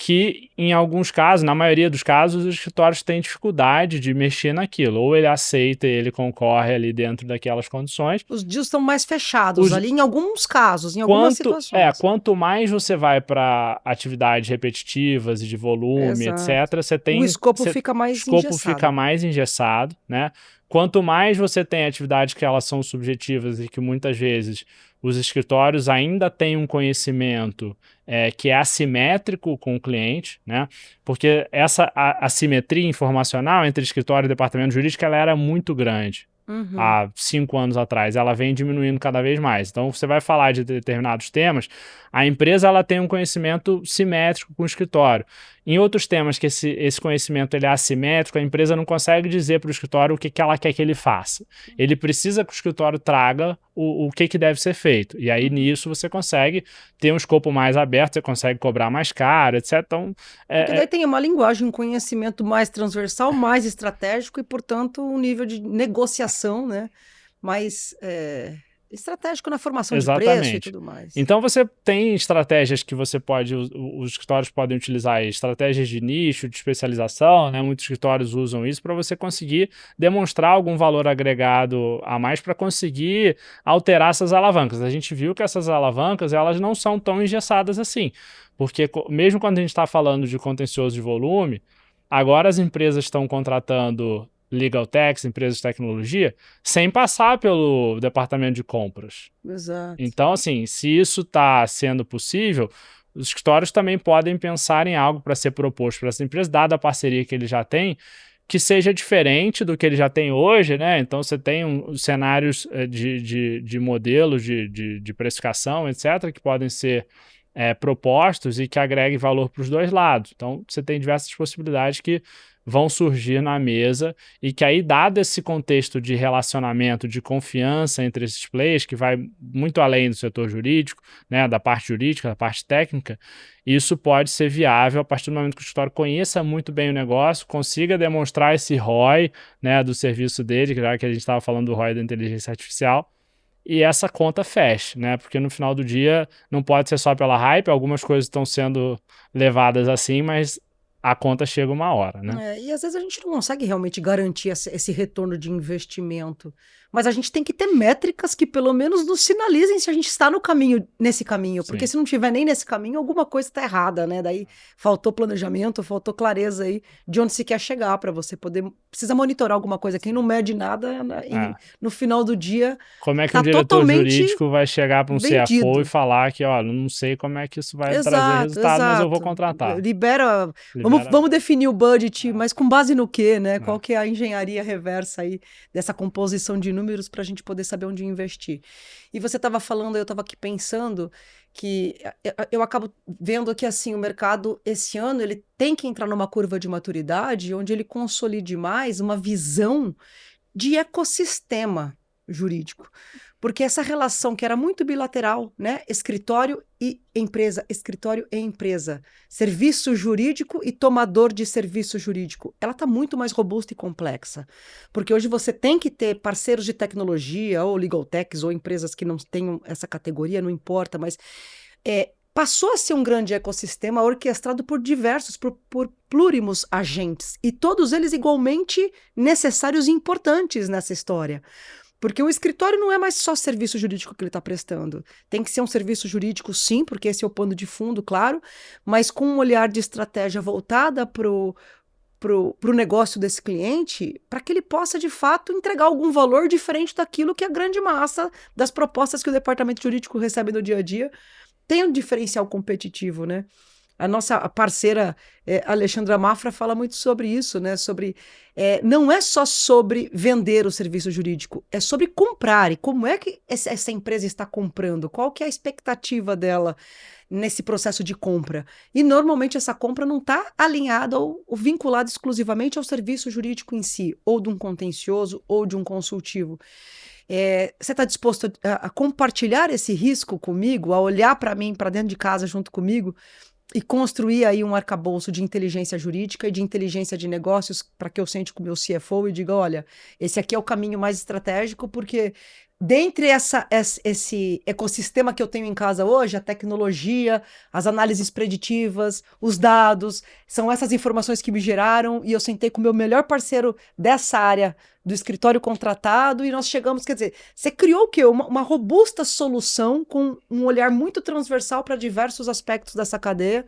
que, em alguns casos, na maioria dos casos, os escritórios têm dificuldade de mexer naquilo. Ou ele aceita e ele concorre ali dentro daquelas condições. Os deals estão mais fechados ali em alguns casos, em algumas situações. Quanto mais você vai para atividades repetitivas e de volume, etc., o escopo fica mais engessado, né? Quanto mais você tem atividades que elas são subjetivas e que muitas vezes os escritórios ainda têm um conhecimento que é assimétrico com o cliente, né? Porque essa assimetria informacional entre escritório e departamento jurídico ela era muito grande. Há 5 anos atrás, ela vem diminuindo cada vez mais. Então, você vai falar de determinados temas, a empresa ela tem um conhecimento simétrico com o escritório. Em outros temas que esse conhecimento ele é assimétrico, a empresa não consegue dizer para o escritório o que ela quer que ele faça. Ele precisa que o escritório traga o que deve ser feito. E aí, nisso, você consegue ter um escopo mais aberto, você consegue cobrar mais caro, etc. Então, porque daí tem uma linguagem, um conhecimento mais transversal, mais estratégico e, portanto, um nível de negociação, né, mais estratégico na formação de preço e tudo mais. Então, você tem estratégias que os escritórios podem utilizar, estratégias de nicho, de especialização, né? Muitos escritórios usam isso para você conseguir demonstrar algum valor agregado a mais para conseguir alterar essas alavancas. A gente viu que essas alavancas, elas não são tão engessadas assim, porque mesmo quando a gente está falando de contencioso de volume, agora as empresas estão contratando legal techs, empresas de tecnologia, sem passar pelo departamento de compras. Exato. Então, assim, se isso está sendo possível, os escritórios também podem pensar em algo para ser proposto para essa empresa, dada a parceria que ele já tem, que seja diferente do que ele já tem hoje, né? Então, você tem cenários de modelos de precificação, etc., que podem ser propostos e que agreguem valor para os dois lados. Então, você tem diversas possibilidades que vão surgir na mesa e que aí, dado esse contexto de relacionamento, de confiança entre esses players, que vai muito além do setor jurídico, né, da parte jurídica, da parte técnica, isso pode ser viável a partir do momento que o escritório conheça muito bem o negócio, consiga demonstrar esse ROI, né, do serviço dele, já que a gente estava falando do ROI da inteligência artificial, e essa conta feche, né? Porque no final do dia não pode ser só pela hype, algumas coisas estão sendo levadas assim, mas a conta chega uma hora, né? E às vezes a gente não consegue realmente garantir esse retorno de investimento, mas a gente tem que ter métricas que pelo menos nos sinalizem se a gente está nesse caminho, porque se não tiver nem nesse caminho, alguma coisa está errada, né? Daí faltou planejamento, faltou clareza aí de onde se quer chegar para você poder... Precisa monitorar alguma coisa. Quem não mede nada, no final do dia... Como é que um diretor jurídico vai chegar para um CFO e falar que, ó, não sei como é que isso vai trazer resultado, mas eu vou contratar. Libera. Vamos definir o budget, mas com base no quê, né? Qual que é a engenharia reversa aí dessa composição de números para a gente poder saber onde investir. E você estava falando, eu estava aqui pensando que eu acabo vendo que assim, o mercado esse ano ele tem que entrar numa curva de maturidade onde ele consolide mais uma visão de ecossistema jurídico. Porque essa relação que era muito bilateral, né? Escritório e empresa, serviço jurídico e tomador de serviço jurídico, ela está muito mais robusta e complexa. Porque hoje você tem que ter parceiros de tecnologia, ou legal techs, ou empresas que não tenham essa categoria, não importa, mas passou a ser um grande ecossistema orquestrado por por plúrimos agentes, e todos eles igualmente necessários e importantes nessa história. Porque o escritório não é mais só serviço jurídico que ele está prestando. Tem que ser um serviço jurídico, sim, porque esse é o pano de fundo, claro, mas com um olhar de estratégia voltada pro negócio desse cliente, para que ele possa, de fato, entregar algum valor diferente daquilo que a grande massa das propostas que o departamento jurídico recebe no dia a dia tem um diferencial competitivo, né? A nossa parceira Alexandra Mafra fala muito sobre isso, né? Não é só sobre vender o serviço jurídico, é sobre comprar. E como é que essa empresa está comprando? Qual que é a expectativa dela nesse processo de compra? E normalmente essa compra não está alinhada ou vinculada exclusivamente ao serviço jurídico em si, ou de um contencioso, ou de um consultivo. Você está disposto a compartilhar esse risco comigo, a olhar para mim, para dentro de casa junto comigo, e construir aí um arcabouço de inteligência jurídica e de inteligência de negócios para que eu sente com o meu CFO e diga, olha, esse aqui é o caminho mais estratégico porque dentre esse ecossistema que eu tenho em casa hoje, a tecnologia, as análises preditivas, os dados, são essas informações que me geraram, e eu sentei com o meu melhor parceiro dessa área do escritório contratado, e nós chegamos, quer dizer, você criou o quê? Uma robusta solução com um olhar muito transversal para diversos aspectos dessa cadeia,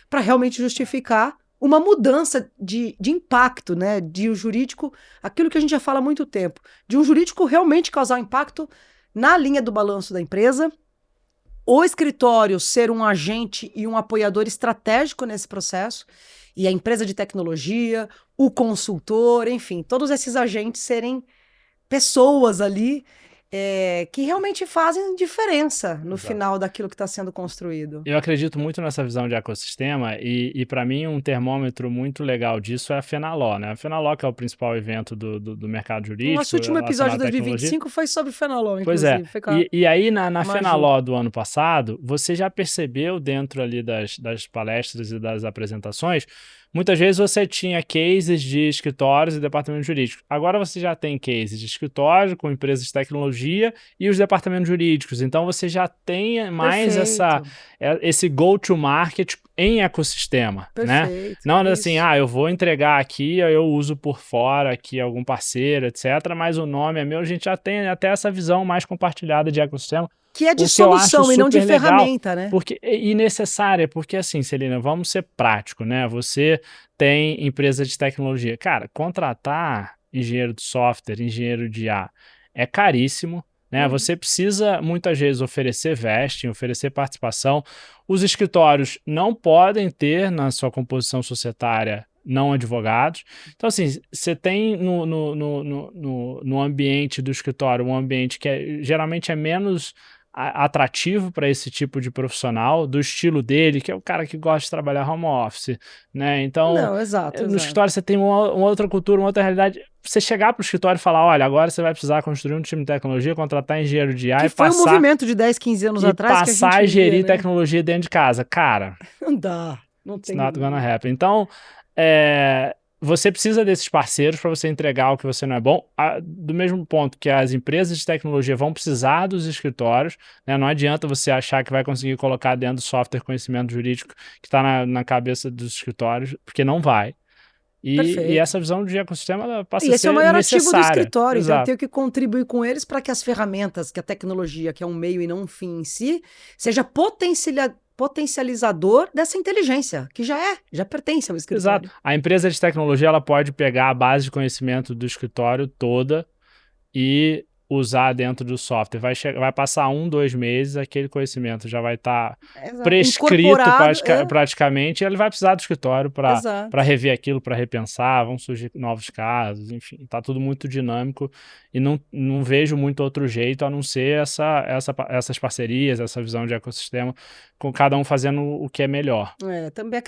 para realmente justificar uma mudança de impacto, né? De o jurídico, aquilo que a gente já fala há muito tempo, de um jurídico realmente causar impacto na linha do balanço da empresa, o escritório ser um agente e um apoiador estratégico nesse processo, e a empresa de tecnologia, o consultor, enfim, todos esses agentes serem pessoas ali que realmente fazem diferença no Exato. final daquilo que está sendo construído. Eu acredito muito nessa visão de ecossistema e para mim, um termômetro muito legal disso é a Fenaló, né? A Fenaló, que é o principal evento do mercado jurídico. Nosso último episódio de relacionado à 2025 foi sobre Fenaló, Pois é. inclusive. Foi com a E aí, na Maju. Fenaló do ano passado, você já percebeu dentro ali das palestras e das apresentações, muitas vezes você tinha cases de escritórios e departamentos jurídicos. Agora você já tem cases de escritório com empresas de tecnologia e os departamentos jurídicos. Então você já tem mais Perfeito, esse go-to-market em ecossistema, né? perfeito. Não é assim, Isso. eu vou entregar aqui, eu uso por fora aqui algum parceiro, etc. Mas o nome é meu, a gente já tem até essa visão mais compartilhada de ecossistema. Que é de O que eu acho solução e não de super legal, ferramenta, né? e necessária, porque assim, Celina, vamos ser prático, né? Você tem empresa de tecnologia. Cara, contratar engenheiro de software, engenheiro de IA é caríssimo, né? Você precisa muitas vezes oferecer vesting, oferecer participação. Os escritórios não podem ter na sua composição societária não advogados. Então, assim, você tem no ambiente do escritório um ambiente que geralmente é menos atrativo para esse tipo de profissional, do estilo dele, que é o cara que gosta de trabalhar home office, né? Então, Não, exato, no exato. escritório você tem uma outra cultura, uma outra realidade. Você chegar para o escritório e falar, olha, agora você vai precisar construir um time de tecnologia, contratar engenheiro de IA Que e foi um passar, movimento de 10, 15 anos atrás que a passar a gente via, gerir né? tecnologia dentro de casa. Cara, Não dá, não it's tem. not gonna happen. Então, você precisa desses parceiros para você entregar o que você não é bom, do mesmo ponto que as empresas de tecnologia vão precisar dos escritórios, né? Não adianta você achar que vai conseguir colocar dentro do software conhecimento jurídico que está na cabeça dos escritórios, porque não vai. E Perfeito. essa visão de ecossistema ela passa E a esse é o ser maior ativo do necessária. escritório, então eu Exato. tenho que contribuir com eles para que as ferramentas, que a tecnologia, que é um meio e não um fim em si, seja potencializador dessa inteligência, que já pertence ao escritório. Exato. A empresa de tecnologia ela pode pegar a base de conhecimento do escritório toda e usar dentro do software. Vai passar 1, 2 meses, aquele conhecimento já vai estar Exato. prescrito Incorporado, praticamente, e ele vai precisar do escritório exato. para rever aquilo, para repensar, vão surgir novos casos, enfim, está tudo muito dinâmico e não vejo muito outro jeito a não ser essas parcerias, essa visão de ecossistema, com cada um fazendo o que é melhor. Também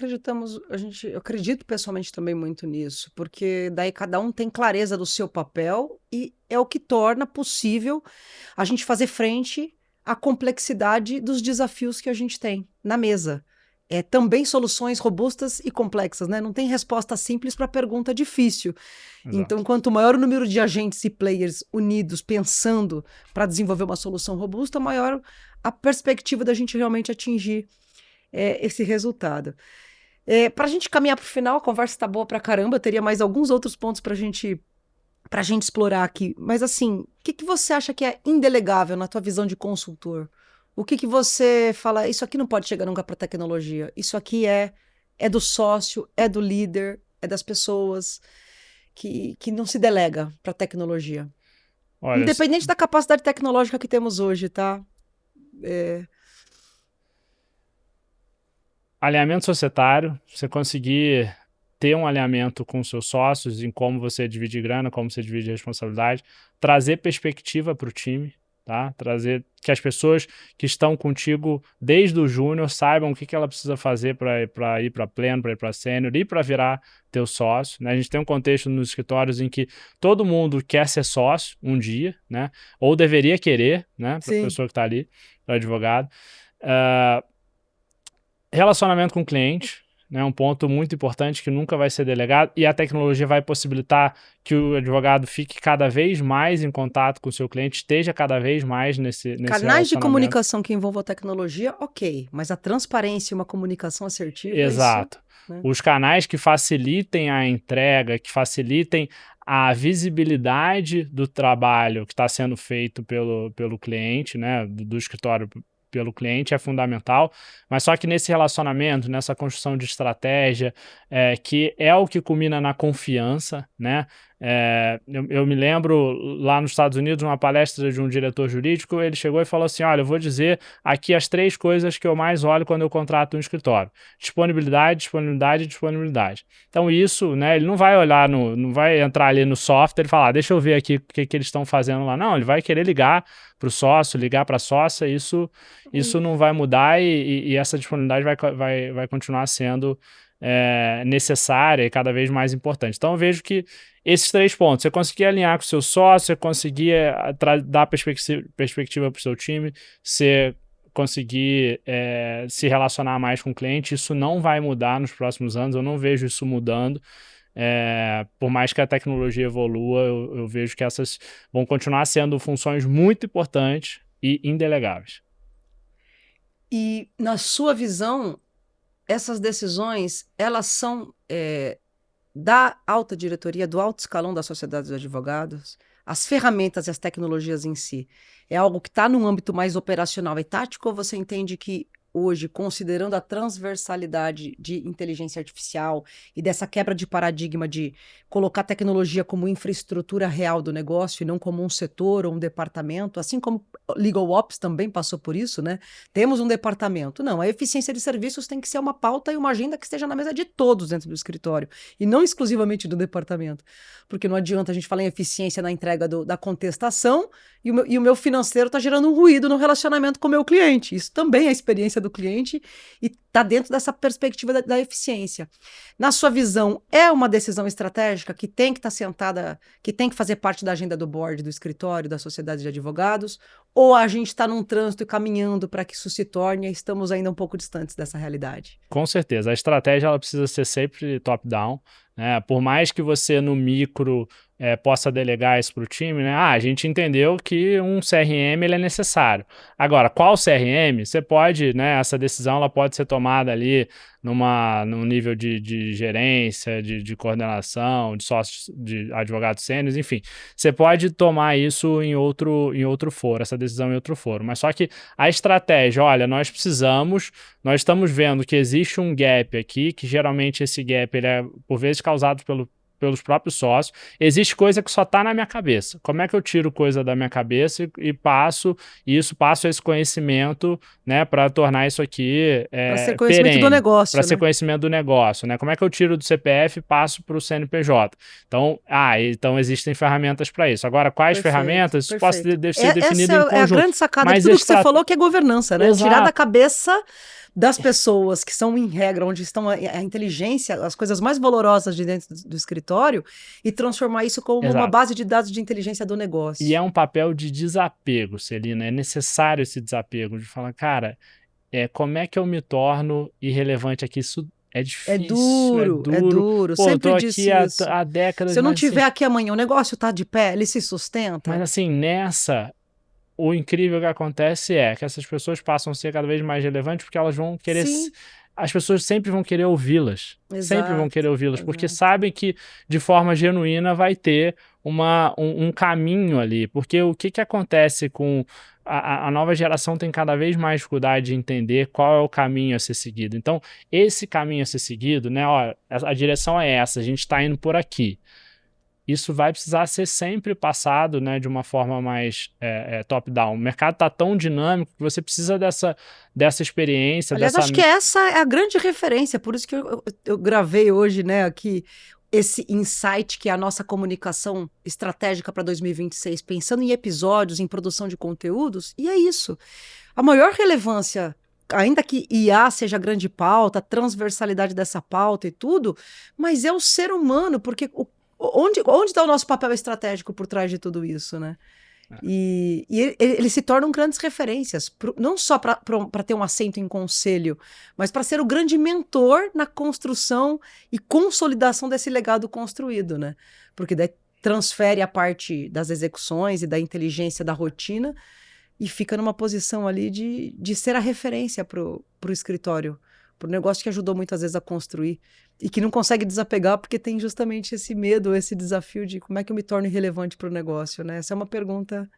eu acredito pessoalmente também muito nisso, porque daí cada um tem clareza do seu papel e é o que torna possível a gente fazer frente à complexidade dos desafios que a gente tem na mesa. Também soluções robustas e complexas, né? Não tem resposta simples para pergunta difícil. Exato. Então, quanto maior o número de agentes e players unidos pensando para desenvolver uma solução robusta, maior a perspectiva da gente realmente atingir esse resultado. Para a gente caminhar para o final, a conversa está boa para caramba, teria mais alguns outros pontos para a gente explorar aqui. Mas assim, o que você acha que é indelegável na tua visão de consultor? O que você fala, isso aqui não pode chegar nunca para a tecnologia, isso aqui é do sócio, é do líder, é das pessoas que não se delega para a tecnologia. Olha, Independente da capacidade tecnológica que temos hoje, tá? Alinhamento societário, você conseguir ter um alinhamento com seus sócios em como você divide grana, como você divide responsabilidade, trazer perspectiva para o time, tá? Trazer que as pessoas que estão contigo desde o júnior saibam o que ela precisa fazer para ir para pleno, para ir para sênior e para virar teu sócio, né? A gente tem um contexto nos escritórios em que todo mundo quer ser sócio um dia, né? Ou deveria querer, né? Para a pessoa que está ali, para o advogado. Relacionamento com o cliente, né, um ponto muito importante que nunca vai ser delegado, e a tecnologia vai possibilitar que o advogado fique cada vez mais em contato com o seu cliente, esteja cada vez mais nesse Canais de relacionamento. comunicação que envolvam a tecnologia, ok, mas a transparência e uma comunicação assertiva, Exato. isso, né? Os canais que facilitem a entrega, que facilitem a visibilidade do trabalho que está sendo feito pelo cliente, né, do escritório pelo cliente é fundamental, mas só que nesse relacionamento, nessa construção de estratégia, que é o que culmina na confiança, né? Eu me lembro lá nos Estados Unidos, uma palestra de um diretor jurídico, ele chegou e falou assim, olha, eu vou dizer aqui as 3 coisas que eu mais olho quando eu contrato um escritório: disponibilidade, disponibilidade e disponibilidade. Então isso, né, ele não vai olhar, não vai entrar ali no software e falar, deixa eu ver aqui o que eles estão fazendo lá. Não, ele vai querer ligar para o sócio, ligar para a sócia, isso não vai mudar e essa disponibilidade vai continuar sendo necessária e cada vez mais importante. Então eu vejo que esses 3 pontos, você conseguir alinhar com o seu sócio, você conseguir dar perspectiva para o seu time, você conseguir se relacionar mais com o cliente, isso não vai mudar nos próximos anos, eu não vejo isso mudando. Por mais que a tecnologia evolua, eu vejo que essas vão continuar sendo funções muito importantes e indelegáveis. E na sua visão, essas decisões, elas são da alta diretoria, do alto escalão da sociedade dos advogados, as ferramentas e as tecnologias em si, é algo que está num âmbito mais operacional e tático, ou você entende que hoje, considerando a transversalidade de inteligência artificial e dessa quebra de paradigma de colocar a tecnologia como infraestrutura real do negócio e não como um setor ou um departamento, assim como Legal Ops também passou por isso, né? Temos um departamento. Não, a eficiência de serviços tem que ser uma pauta e uma agenda que esteja na mesa de todos dentro do escritório e não exclusivamente do departamento. Porque não adianta a gente falar em eficiência na entrega da contestação e o meu financeiro está gerando um ruído no relacionamento com o meu cliente. Isso também é a experiência do cliente e está dentro dessa perspectiva da eficiência. Na sua visão, é uma decisão estratégica que tem que estar sentada, que tem que fazer parte da agenda do board, do escritório, da sociedade de advogados, ou a gente está num trânsito e caminhando para que isso se torne e estamos ainda um pouco distantes dessa realidade? Com certeza, a estratégia ela precisa ser sempre top-down, né? Por mais que você no micro possa delegar isso para o time, né? A gente entendeu que um CRM ele é necessário. Agora, qual CRM? Você pode, né? Essa decisão ela pode ser tomada ali num nível de gerência, de coordenação, de sócios, de advogados sêniores, enfim. Você pode tomar isso em outro foro, essa decisão em outro foro. Mas só que a estratégia, olha, nós estamos vendo que existe um gap aqui, que geralmente esse gap ele é por vezes causado pelos próprios sócios. Existe coisa que só está na minha cabeça. Como é que eu tiro coisa da minha cabeça e passo esse conhecimento, né, para tornar isso aqui para ser conhecimento perene, do negócio, para né? ser conhecimento do negócio, né? Como é que eu tiro do CPF e passo para o CNPJ? Então existem ferramentas para isso. Agora, quais ferramentas? Isso pode ser definido em conjunto. É a grande sacada de tudo que você falou, que é governança, né? Exato. Tirar da cabeça das pessoas que são em regra, onde estão a inteligência, as coisas mais valorosas de dentro do escritório, e transformar isso como uma base de dados de inteligência do negócio. E é um papel de desapego, Celina. É necessário esse desapego, de falar, cara, como é que eu me torno irrelevante aqui? Isso é difícil, é duro. Pô, Sempre eu tô disse aqui isso. há décadas. Se eu não estiver aqui amanhã, o negócio tá de pé, ele se sustenta. Mas assim, o incrível que acontece é que essas pessoas passam a ser cada vez mais relevantes porque elas vão querer... Sim. As pessoas sempre vão querer ouvi-las. Sempre vão querer ouvi-las, porque sabem que de forma genuína vai ter um caminho ali. Porque o que acontece com... A nova geração tem cada vez mais dificuldade de entender qual é o caminho a ser seguido. Então, esse caminho a ser seguido, né? Ó, a direção é essa, a gente está indo por aqui. Isso vai precisar ser sempre passado, né, de uma forma mais top-down. O mercado está tão dinâmico que você precisa dessa experiência. Aliás, acho que essa é a grande referência, por isso que eu gravei hoje, né, aqui, esse insight que é a nossa comunicação estratégica para 2026, pensando em episódios, em produção de conteúdos, e é isso. A maior relevância, ainda que IA seja a grande pauta, a transversalidade dessa pauta e tudo, mas é o ser humano, porque onde está o nosso papel estratégico por trás de tudo isso, né? E eles se tornam grandes referências, não só para ter um assento em conselho, mas para ser o grande mentor na construção e consolidação desse legado construído, né? Porque daí transfere a parte das execuções e da inteligência da rotina e fica numa posição ali de ser a referência para o escritório, para o negócio que ajudou muitas vezes a construir e que não consegue desapegar porque tem justamente esse medo, esse desafio de como é que eu me torno relevante para o negócio, né? Essa é uma pergunta...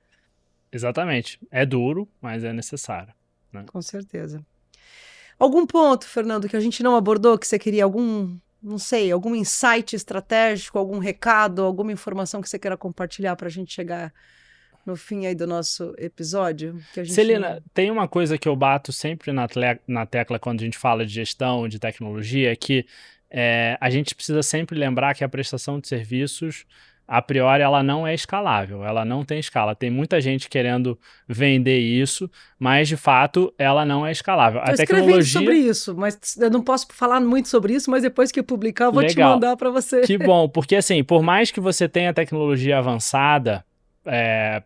Exatamente. É duro, mas é necessário, né? Com certeza. Algum ponto, Fernando, que a gente não abordou, que você queria não sei, algum insight estratégico, algum recado, alguma informação que você queira compartilhar para a gente chegar no fim aí do nosso episódio? Que a gente Celina, tem uma coisa que eu bato sempre na tecla quando a gente fala de gestão, de tecnologia, que a gente precisa sempre lembrar que a prestação de serviços, a priori, ela não é escalável, ela não tem escala. Tem muita gente querendo vender isso, mas, de fato, ela não é escalável. Estou escrevendo sobre isso, mas eu não posso falar muito sobre isso, mas depois que eu publicar, eu vou te mandar para você. Que bom, porque, assim, por mais que você tenha tecnologia avançada,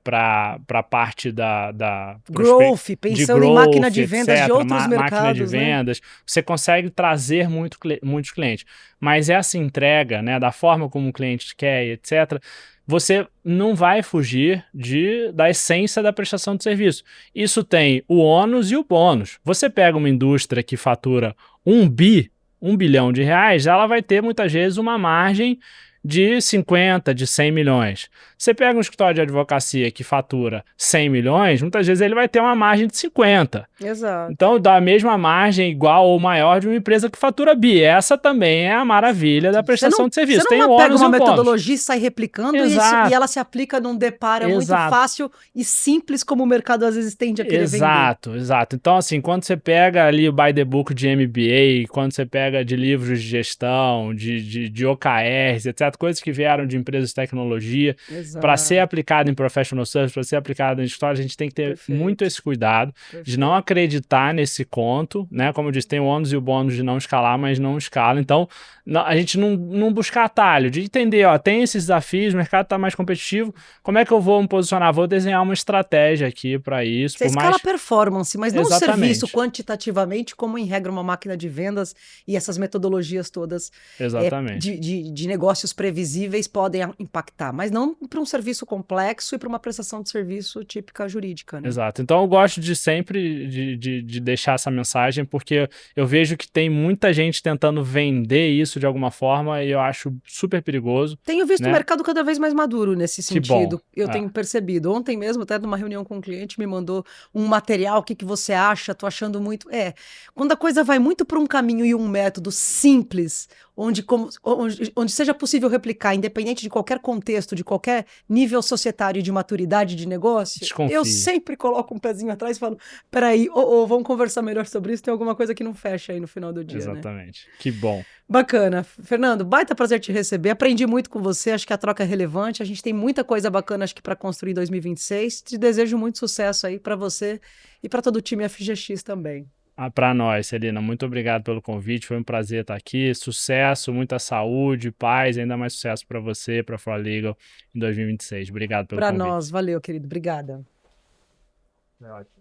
para a parte growth, pensando em máquina de vendas etc, de outros mercados, máquina de vendas, né? Você consegue trazer muitos clientes. Mas essa entrega, né, da forma como o cliente quer, etc., você não vai fugir da essência da prestação de serviço. Isso tem o ônus e o bônus. Você pega uma indústria que fatura 1 bilhão de reais, ela vai ter muitas vezes uma margem de 50, de 100 milhões. Você pega um escritório de advocacia que fatura 100 milhões, muitas vezes ele vai ter uma margem de 50. Exato. Então, dá a mesma margem igual ou maior de uma empresa que fatura bi. Essa também é a maravilha da prestação de serviço. Você não pega uma metodologia e sai replicando e ela se aplica num deparo muito fácil e simples como o mercado às vezes tende a querer vender. Exato. Então, assim, quando você pega ali o by the book de MBA, quando você pega de livros de gestão, de OKRs, etc., coisas que vieram de empresas de tecnologia, para ser aplicado em professional service, para ser aplicado em história, a gente tem que ter muito esse cuidado de não acreditar nesse conto, né? Como eu disse, tem o ônus e o bônus de não escalar, mas não escala. Então, a gente não buscar atalho, de entender, tem esses desafios, o mercado está mais competitivo, como é que eu vou me posicionar? Vou desenhar uma estratégia aqui para isso. Você escala performance, mas não o serviço quantitativamente, como em regra uma máquina de vendas e essas metodologias todas de negócios previsíveis podem impactar, mas não para um serviço complexo e para uma prestação de serviço típica jurídica, né? Exato. Então eu gosto de sempre de deixar essa mensagem, porque eu vejo que tem muita gente tentando vender isso de alguma forma e eu acho super perigoso. Tenho visto o mercado cada vez mais maduro nesse sentido. Eu tenho percebido. Ontem mesmo, até numa reunião com um cliente, me mandou um material, o que você acha? Tô achando muito... Quando a coisa vai muito para um caminho e um método simples, onde seja possível replicar, independente de qualquer contexto, de qualquer nível societário de maturidade de negócio, Desconfie. Eu sempre coloco um pezinho atrás e falo, peraí, vamos conversar melhor sobre isso, tem alguma coisa que não fecha aí no final do dia, Exatamente. Né? Que bom. Bacana. Fernando, baita prazer te receber, aprendi muito com você, acho que a troca é relevante, a gente tem muita coisa bacana, acho que para construir 2026, te desejo muito sucesso aí para você e para todo o time FGX também. Para nós, Celina, muito obrigado pelo convite, foi um prazer estar aqui, sucesso, muita saúde, paz, ainda mais sucesso para você, para a For Legal em 2026. Obrigado pelo convite. Para nós, valeu, querido, obrigada. É ótimo.